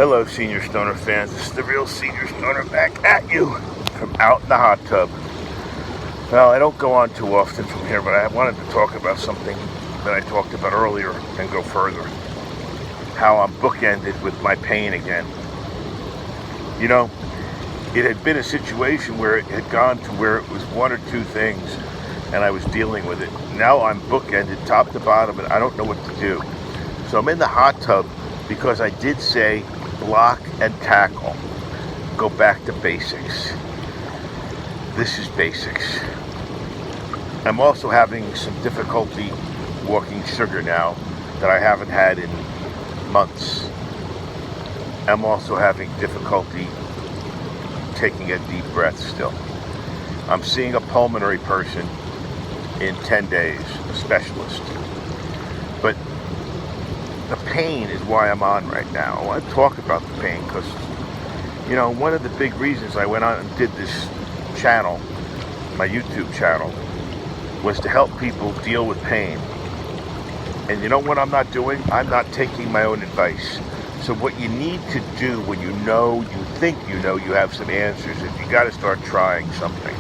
Hello, Senior Stoner fans. This is the real Senior Stoner back at you from out in the hot tub. Well, I don't go on too often from here, but I wanted to talk about something that I talked about earlier and go further. How I'm bookended with my pain again. You know, it had been a situation where it had gone to where it was one or two things and I was dealing with it. Now I'm bookended top to bottom and I don't know what to do. So I'm in the hot tub because I did say block and tackle. Go back to basics. This is basics. I'm also having some difficulty walking sugar now that I haven't had in months. I'm also having difficulty taking a deep breath still. I'm seeing a pulmonary person in 10 days, a specialist. But the pain is why I'm on right now. I want to talk about the pain because, you know, one of the big reasons I went on and did this channel, my YouTube channel, was to help people deal with pain. And you know what I'm not doing? I'm not taking my own advice. So what you need to do when you think you have some answers, is you got to start trying something.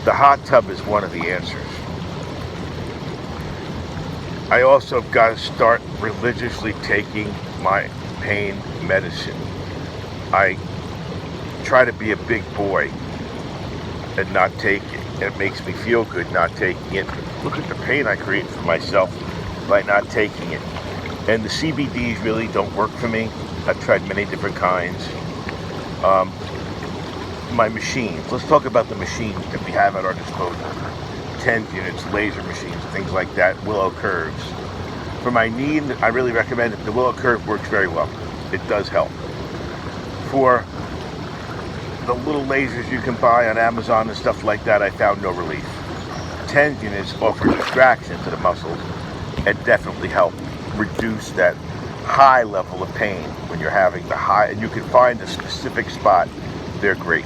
The hot tub is one of the answers. I also got to start religiously taking my pain medicine. I try to be a big boy and not take it. And it makes me feel good not taking it. Look at the pain I create for myself by not taking it. And the CBDs really don't work for me. I've tried many different kinds. My machines. Let's talk about the machines that we have at our disposal. TENS units, laser machines, things like that, Willow Curves. For my knee, I really recommend it. The Willow Curve works very well. It does help. For the little lasers you can buy on Amazon and stuff like that, I found no relief. TENS units offer distraction to the muscles and definitely help reduce that high level of pain when you're having the high, and you can find a specific spot. They're great.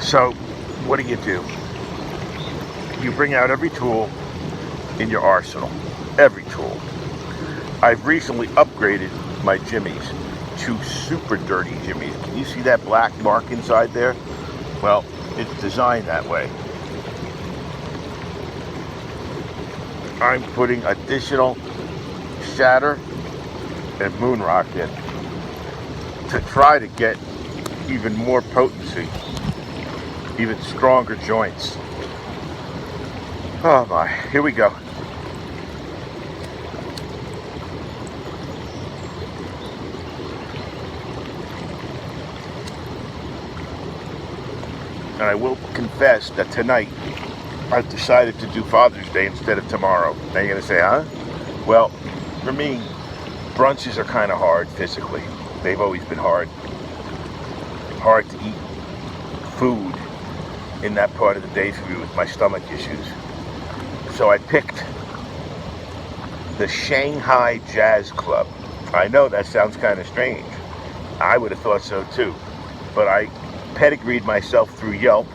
So what do? You bring out every tool in your arsenal. Every tool. I've recently upgraded my jimmies to super dirty jimmies. Can you see that black mark inside there? Well, it's designed that way. I'm putting additional shatter and moon rock in to try to get even more potency, even stronger joints. Oh my, here we go. And I will confess that tonight I've decided to do Father's Day instead of tomorrow. Now you're gonna say, huh? Well, for me, brunches are kind of hard physically. They've always been hard. Hard to eat food in that part of the day for me with my stomach issues. So I picked the Shanghai Jazz Club. I know that sounds kind of strange. I would have thought so too. But I pedigreed myself through Yelp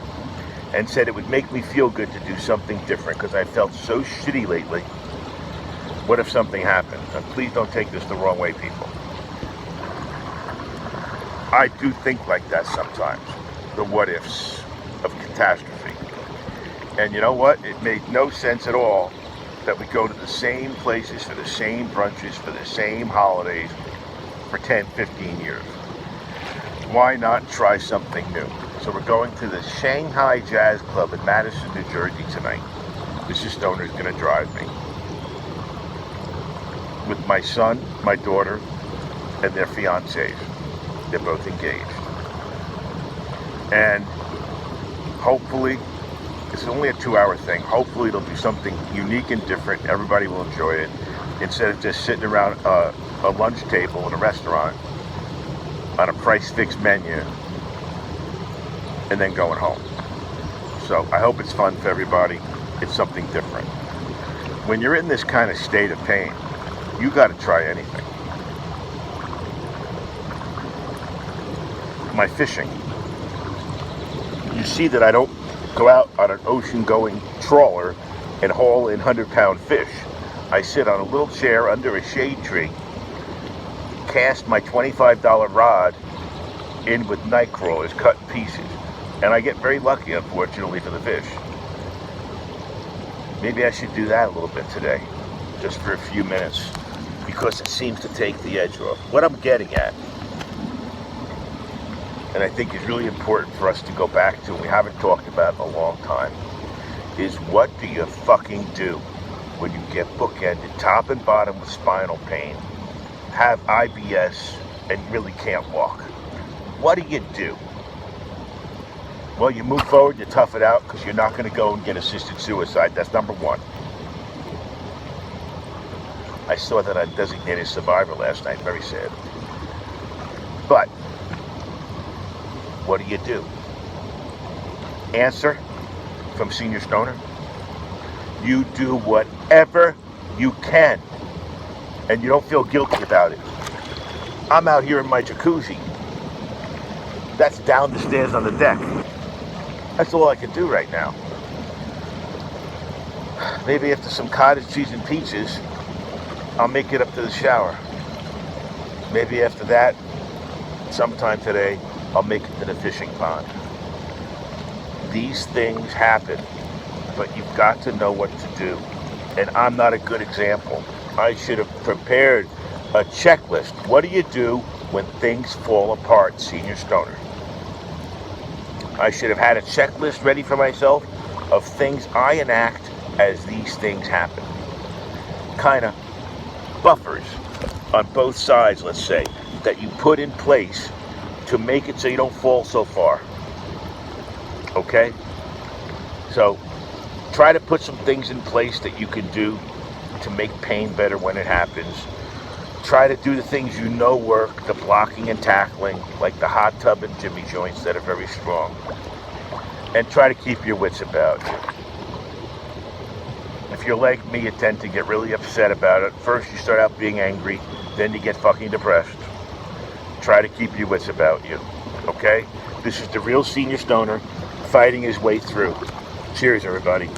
and said it would make me feel good to do something different because I felt so shitty lately. What if something happened? And please don't take this the wrong way, people. I do think like that sometimes. The what ifs of catastrophe. And you know what? It made no sense at all that we go to the same places for the same brunches for the same holidays for 10, 15 years. Why not try something new? So we're going to the Shanghai Jazz Club in Madison, New Jersey tonight. Mrs. Stoner's going to drive me. With my son, my daughter, and their fiancés. They're both engaged. And hopefully, it's only a 2-hour thing. Hopefully it'll be something unique and different. Everybody will enjoy it. Instead of just sitting around a lunch table in a restaurant on a price fixed menu and then going home. So I hope it's fun for everybody. It's something different. When you're in this kind of state of pain, you got to try anything. My fishing. You see that I don't go out on an ocean-going trawler and haul in 100-pound fish. I sit on a little chair under a shade tree cast my $25 rod in with night crawlers, cut in pieces. And I get very lucky, unfortunately, for the fish. Maybe I should do that a little bit today, just for a few minutes, because it seems to take the edge off. What I'm getting at, and I think is really important for us to go back to, and we haven't talked about in a long time, is what do you fucking do when you get bookended top and bottom with spinal pain, have IBS, and really can't walk? What do you do? Well, you move forward, you tough it out, because you're not going to go and get assisted suicide. That's number one. I saw that on Designated Survivor last night. Very sad. But what do? Answer from Senior Stoner: you do whatever you can, and you don't feel guilty about it. I'm out here in my jacuzzi. That's down the stairs on the deck. That's all I can do right now. Maybe after some cottage cheese and peaches, I'll make it up to the shower. Maybe after that, sometime today, I'll make it to the fishing pond. These things happen, but you've got to know what to do. And I'm not a good example. I should have prepared a checklist. What do you do when things fall apart, Senior Stoner? I should have had a checklist ready for myself of things I enact as these things happen. Kind of buffers on both sides, let's say, that you put in place to make it so you don't fall so far. Okay? So try to put some things in place that you can do to make pain better when it happens. Try to do the things you know work, the blocking and tackling, like the hot tub and jimmy joints that are very strong. And try to keep your wits about you. If you're like me, you tend to get really upset about it. First you start out being angry, then you get fucking depressed. Try to keep your wits about you, okay? This is the real Senior Stoner fighting his way through. Cheers, everybody.